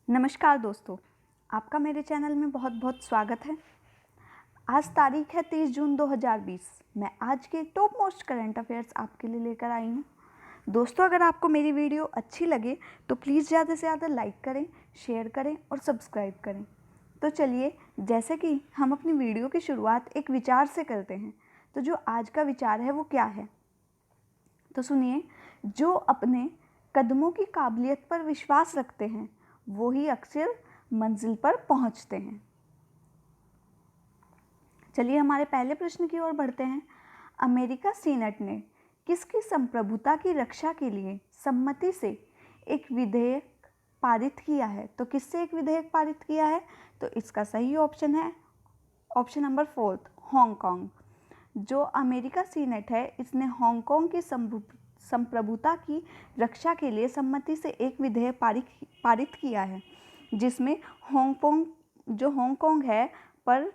नमस्कार दोस्तों, आपका मेरे चैनल में बहुत बहुत स्वागत है। आज तारीख है 30 जून 2020। मैं आज के टॉप मोस्ट करंट अफेयर्स आपके लिए लेकर आई हूँ। दोस्तों, अगर आपको मेरी वीडियो अच्छी लगे तो प्लीज़ ज़्यादा से ज़्यादा लाइक करें, शेयर करें और सब्सक्राइब करें। तो चलिए, जैसे कि हम अपनी वीडियो की शुरुआत एक विचार से करते हैं, तो जो आज का विचार है वो क्या है, तो सुनिए। जो अपने कदमों की काबिलियत पर विश्वास रखते हैं वो ही अक्सर मंजिल पर पहुंचते हैं। चलिए हमारे पहले प्रश्न की ओर बढ़ते हैं। अमेरिका सीनेट ने किसकी संप्रभुता की रक्षा के लिए सम्मति से एक विधेयक पारित किया है? तो किससे एक विधेयक पारित किया है? तो इसका सही ऑप्शन है ऑप्शन नंबर 4, हांगकांग। जो अमेरिका सीनेट है, इसने हांगकांग की संप्रभुता की रक्षा के लिए सम्मति से एक विधेयक पारित किया है, जिसमें हांगकांग है पर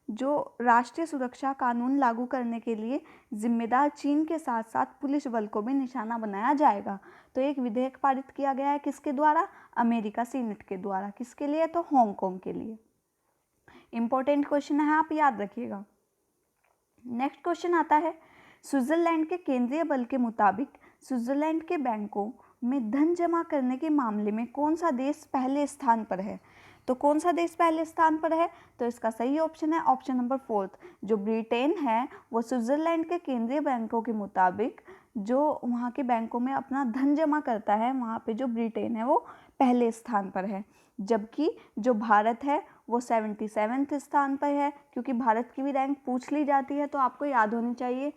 जो राष्ट्रीय सुरक्षा कानून लागू करने के लिए जिम्मेदार चीन के साथ साथ पुलिस बल को भी निशाना बनाया जाएगा। तो एक विधेयक पारित किया गया है किसके द्वारा? अमेरिका सीनेट के द्वारा। किसके लिए? तो हांगकांग के लिए। इंपॉर्टेंट क्वेश्चन है, आप याद रखिएगा। नेक्स्ट क्वेश्चन आता है, स्विट्जरलैंड के केंद्रीय बल के मुताबिक स्विट्जरलैंड के बैंकों में धन जमा करने के मामले में कौन सा देश पहले स्थान पर है? तो कौन सा देश पहले स्थान पर है? तो इसका सही ऑप्शन है ऑप्शन नंबर 4। जो ब्रिटेन है वो स्विट्जरलैंड के केंद्रीय बैंकों के मुताबिक जो वहाँ के बैंकों में अपना धन जमा करता है, वहाँ पे जो ब्रिटेन है वो पहले स्थान पर है। जबकि जो भारत है वो 77वें स्थान पर है, क्योंकि भारत की भी रैंक पूछ ली जाती है तो आपको याद होनी चाहिए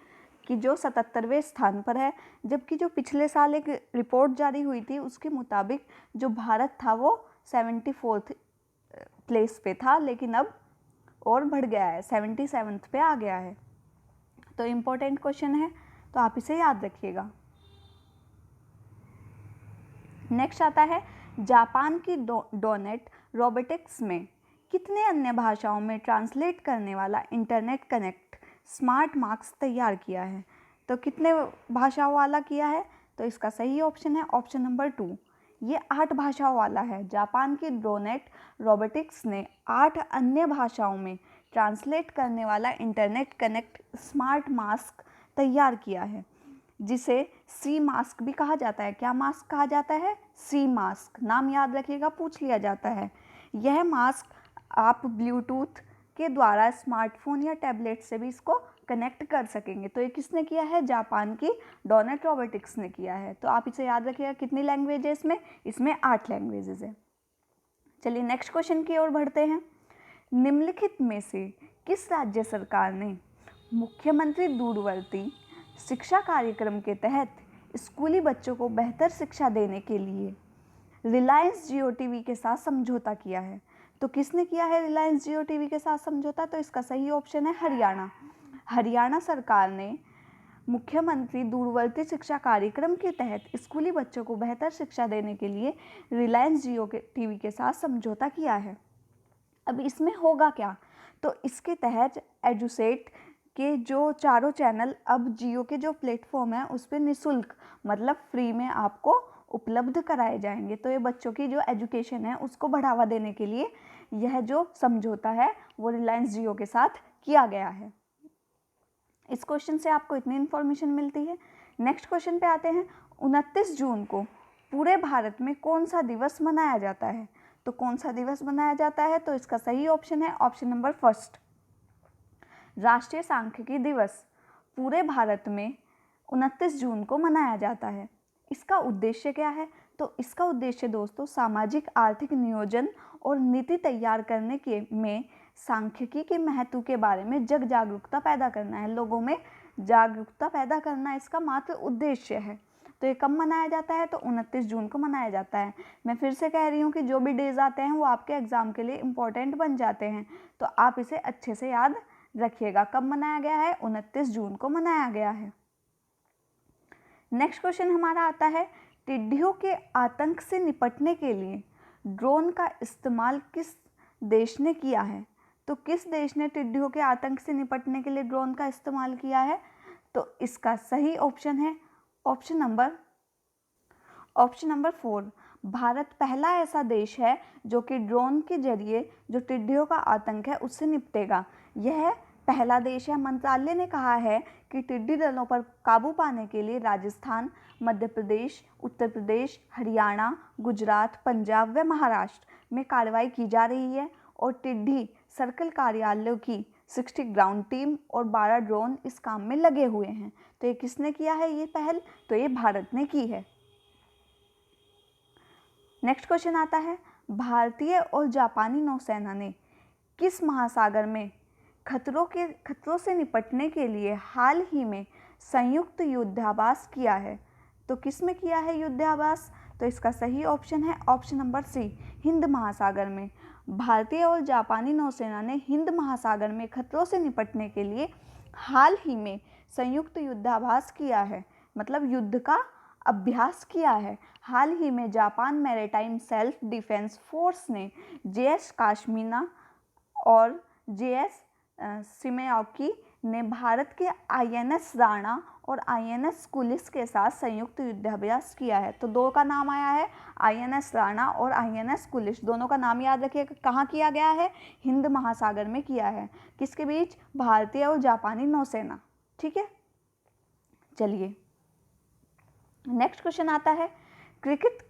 कि जो 77वें स्थान पर है। जबकि जो पिछले साल एक रिपोर्ट जारी हुई थी उसके मुताबिक जो भारत था वो 74th प्लेस पे था, लेकिन अब और बढ़ गया है, 77th पे आ गया है। तो इम्पोर्टेंट क्वेश्चन है, तो आप इसे याद रखिएगा। नेक्स्ट आता है, जापान की डोनेट रोबोटिक्स में कितने अन्य भाषाओं में ट्रांसलेट करने वाला इंटरनेट कनेक्ट स्मार्ट मास्क तैयार किया है? तो कितने भाषाओं वाला किया है? तो इसका सही ऑप्शन है ऑप्शन नंबर 2। ये 8 भाषाओं वाला है। जापान की डोनेट रोबोटिक्स ने 8 अन्य भाषाओं में ट्रांसलेट करने वाला इंटरनेट कनेक्ट स्मार्ट मास्क तैयार किया है, जिसे सी मास्क भी कहा जाता है। क्या मास्क कहा जाता है? सी मास्क। नाम याद रखिएगा, पूछ लिया जाता है। यह मास्क आप ब्लूटूथ के द्वारा स्मार्टफोन या टैबलेट से भी इसको कनेक्ट कर सकेंगे। तो ये किसने किया है? जापान की डोनेट रोबोटिक्स ने किया है। तो आप इसे याद रखिएगा। कितनी लैंग्वेज है इसमें? इसमें 8 लैंग्वेजेस है। चलिए नेक्स्ट क्वेश्चन की ओर बढ़ते हैं। निम्नलिखित में से किस राज्य सरकार ने मुख्यमंत्री दूरवर्ती शिक्षा कार्यक्रम के तहत स्कूली बच्चों को बेहतर शिक्षा देने के लिए रिलायंस जियो टीवी के साथ समझौता किया है? तो किसने किया है रिलायंस जियो टीवी के साथ समझौता? तो इसका सही ऑप्शन है हरियाणा। हरियाणा सरकार ने मुख्यमंत्री दूरवर्ती शिक्षा कार्यक्रम के तहत स्कूली बच्चों को बेहतर शिक्षा देने के लिए रिलायंस जियो टीवी के साथ समझौता किया है। अब इसमें होगा क्या? तो इसके तहत एजुसेट के जो चारों चैनल अब जियो के जो प्लेटफॉर्म है उस पर निःशुल्क मतलब फ्री में आपको उपलब्ध कराए जाएंगे। तो ये बच्चों की जो एजुकेशन है उसको बढ़ावा देने के लिए यह जो समझौता है वो रिलायंस जियो के साथ किया गया है। इस क्वेश्चन से आपको इतनी इन्फॉर्मेशन मिलती है। नेक्स्ट क्वेश्चन पे आते हैं। 29 जून को पूरे भारत में कौन सा दिवस मनाया जाता है? तो कौन सा दिवस मनाया जाता है? तो इसका सही ऑप्शन है ऑप्शन नंबर 1, राष्ट्रीय सांख्यिकी दिवस। पूरे भारत में 29 जून को मनाया जाता है। इसका उद्देश्य क्या है? तो इसका उद्देश्य दोस्तों सामाजिक आर्थिक नियोजन और नीति तैयार करने के में सांख्यिकी के महत्व के बारे में जग जागरूकता पैदा करना है। लोगों में जागरूकता पैदा करना इसका मात्र उद्देश्य है। तो ये कब मनाया जाता है? तो 29 जून को मनाया जाता है। मैं फिर से कह रही हूँ कि जो भी डेज आते हैं वो आपके एग्जाम के लिए इम्पोर्टेंट बन जाते हैं, तो आप इसे अच्छे से याद रखिएगा। कब मनाया गया है? 29 जून को मनाया गया है। नेक्स्ट क्वेश्चन हमारा आता है, टिड्डियों के आतंक से निपटने के लिए ड्रोन का इस्तेमाल किस देश ने किया है? तो किस देश ने टिड्डियों के आतंक से निपटने के लिए ड्रोन का इस्तेमाल किया है? तो इसका सही ऑप्शन है ऑप्शन नंबर 4, भारत पहला ऐसा देश है जो कि ड्रोन के जरिए जो टिड्डियों का आतंक है उससे निपटेगा। यह पहला देश है। मंत्रालय ने कहा है कि टिड्डी दलों पर काबू पाने के लिए राजस्थान, मध्य प्रदेश, उत्तर प्रदेश, हरियाणा, गुजरात, पंजाब व महाराष्ट्र में कार्रवाई की जा रही है और टिड्डी सर्कल कार्यालयों की 60 ग्राउंड टीम और 12 ड्रोन इस काम में लगे हुए हैं। तो ये किसने किया है ये पहल? तो ये भारत ने की है। नेक्स्ट क्वेश्चन आता है, भारतीय और जापानी नौसेना ने किस महासागर में खतरों से निपटने के लिए हाल ही में संयुक्त युद्धाभ्यास किया है? तो किस में किया है युद्धाभ्यास? तो इसका सही ऑप्शन है ऑप्शन नंबर सी, हिंद महासागर में। भारतीय और जापानी नौसेना ने हिंद महासागर में खतरों से निपटने के लिए हाल ही में संयुक्त युद्धाभ्यास किया है, मतलब युद्ध का अभ्यास किया है। हाल ही में Japan maritime self defence force ने जेएस काश्मीना और जेएस शिमेओकी ने भारत के आईएनएस राणा और आईएनएस कुलिस के साथ संयुक्त युद्धाभ्यास किया है। तो दो का नाम आया है, आईएनएस राणा और आईएनएस कुलिस, दोनों का नाम याद रखिएगा। कहाँ किया गया है? हिंद महासागर में किया है। किसके बीच? भारतीय और जापानी नौसेना। ठीक है, चलिए नेक्स्ट क्वेश्चन आता है, क्रिकेट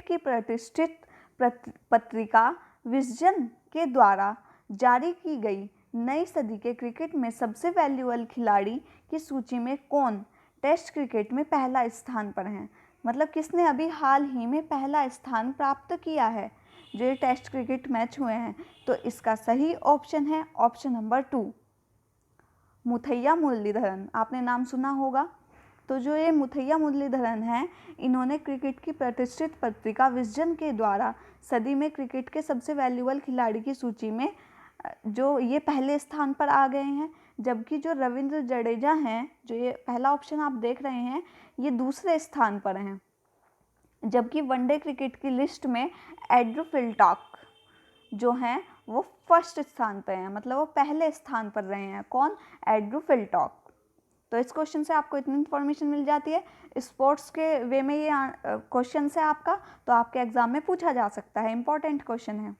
की प्रतिष्ठित पत्रिका विजडन के द्वारा जारी की गई नई सदी के क्रिकेट में सबसे वैल्यूएबल खिलाड़ी की सूची में कौन टेस्ट क्रिकेट में पहला स्थान पर हैं? मतलब किसने अभी हाल ही में पहला स्थान प्राप्त किया है जो ये टेस्ट क्रिकेट मैच हुए हैं? तो इसका सही ऑप्शन है ऑप्शन नंबर 2, मुथैया मुरलीधरन। आपने नाम सुना होगा। तो जो ये मुथैया मुरलीधरन हैं, इन्होंने क्रिकेट की प्रतिष्ठित पत्रिका विजडन के द्वारा सदी में क्रिकेट के सबसे वैल्यूएबल खिलाड़ी की सूची में जो ये पहले स्थान पर आ गए हैं, जबकि जो रविंद्र जडेजा हैं, जो ये पहला ऑप्शन आप देख रहे हैं, ये दूसरे स्थान पर हैं। जबकि वनडे क्रिकेट की लिस्ट में एंड्रू फिलिटॉक जो हैं वो फर्स्ट स्थान पर हैं, मतलब वो पहले स्थान पर रहे हैं। कौन? एंड्रू फिलिटॉक। तो इस क्वेश्चन से आपको इतनी इन्फॉर्मेशन मिल जाती है। स्पोर्ट्स के वे में ये क्वेश्चन है आपका, तो आपके एग्जाम में पूछा जा सकता है, इंपॉर्टेंट क्वेश्चन है।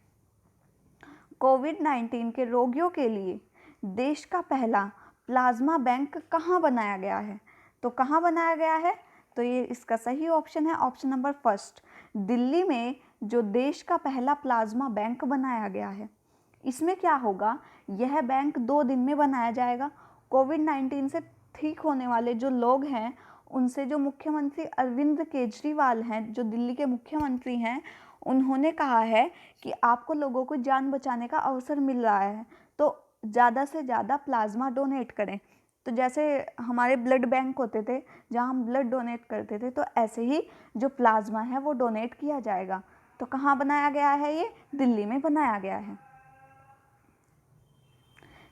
कोविड-19 के रोगियों के लिए देश का पहला प्लाज्मा बैंक कहाँ बनाया गया है? तो कहाँ बनाया गया है? तो ये इसका सही ऑप्शन है ऑप्शन नंबर फर्स्ट, दिल्ली में जो देश का पहला प्लाज्मा बैंक बनाया गया है। इसमें क्या होगा? यह बैंक 2 दिन में बनाया जाएगा। कोविड-19 से ठीक होने वाले जो लोग हैं, उनसे जो मुख्यमंत्री अरविंद केजरीवाल हैं, जो दिल्ली के मुख्यमंत्री हैं, उन्होंने कहा है कि आपको लोगों को जान बचाने का अवसर मिल रहा है तो ज़्यादा से ज़्यादा प्लाज्मा डोनेट करें। तो जैसे हमारे ब्लड बैंक होते थे जहां हम ब्लड डोनेट करते थे, तो ऐसे ही जो प्लाज्मा है वो डोनेट किया जाएगा। तो कहाँ बनाया गया है? ये दिल्ली में बनाया गया है।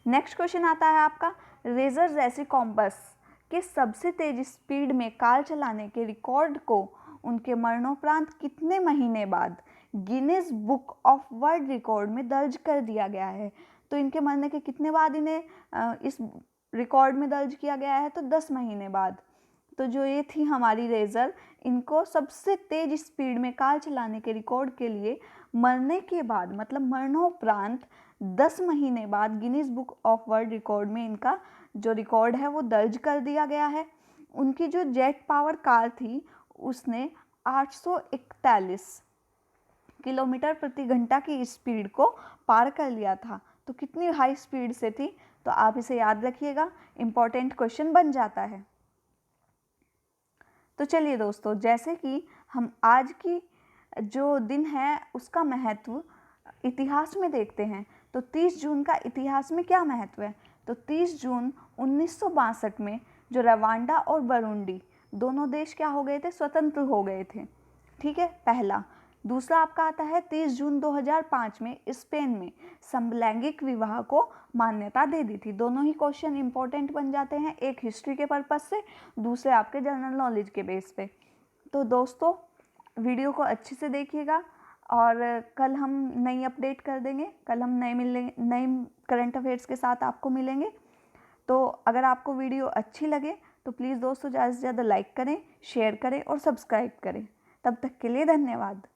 नेक्स्ट क्वेश्चन आता है आपका, रेजर जैसी कॉम्पस के सबसे तेज स्पीड में कार चलाने के रिकॉर्ड को उनके मरणोपरांत कितने महीने बाद Guinness book of world record में दर्ज कर दिया गया है? तो इनके मरने के कितने बाद इन्हें इस रिकॉर्ड में दर्ज किया गया है? तो 10 महीने बाद। तो जो ये थी हमारी रेजर, इनको सबसे तेज स्पीड में कार चलाने के रिकॉर्ड के लिए मरने के बाद, मतलब मरणोपरांत 10 महीने बाद Guinness book of world record में इनका जो रिकॉर्ड है वो दर्ज कर दिया गया है। उनकी जो जेट पावर कार थी उसने 841 किलोमीटर प्रति घंटा की स्पीड को पार कर लिया था। तो कितनी हाई स्पीड से थी? तो आप इसे याद रखिएगा, इम्पॉर्टेंट क्वेश्चन बन जाता है। तो चलिए दोस्तों, जैसे कि हम आज की जो दिन है उसका महत्व इतिहास में देखते हैं, तो 30 जून का इतिहास में क्या महत्व है? तो 30 जून 1962 में जो रवांडा और बुरुंडी दोनों देश क्या हो गए थे? स्वतंत्र हो गए थे। ठीक है, पहला। दूसरा आपका आता है 30 जून 2005 में स्पेन में समलैंगिक विवाह को मान्यता दे दी थी। दोनों ही क्वेश्चन इंपॉर्टेंट बन जाते हैं, एक हिस्ट्री के पर्पस से, दूसरे आपके जनरल नॉलेज के बेस पे। तो दोस्तों वीडियो को अच्छे से देखिएगा और कल हम नई अपडेट कर देंगे। कल हम नए करंट अफेयर्स के साथ आपको मिलेंगे। तो अगर आपको वीडियो अच्छी लगे तो प्लीज़ दोस्तों ज़्यादा से ज़्यादा लाइक करें, शेयर करें और सब्सक्राइब करें। तब तक के लिए धन्यवाद।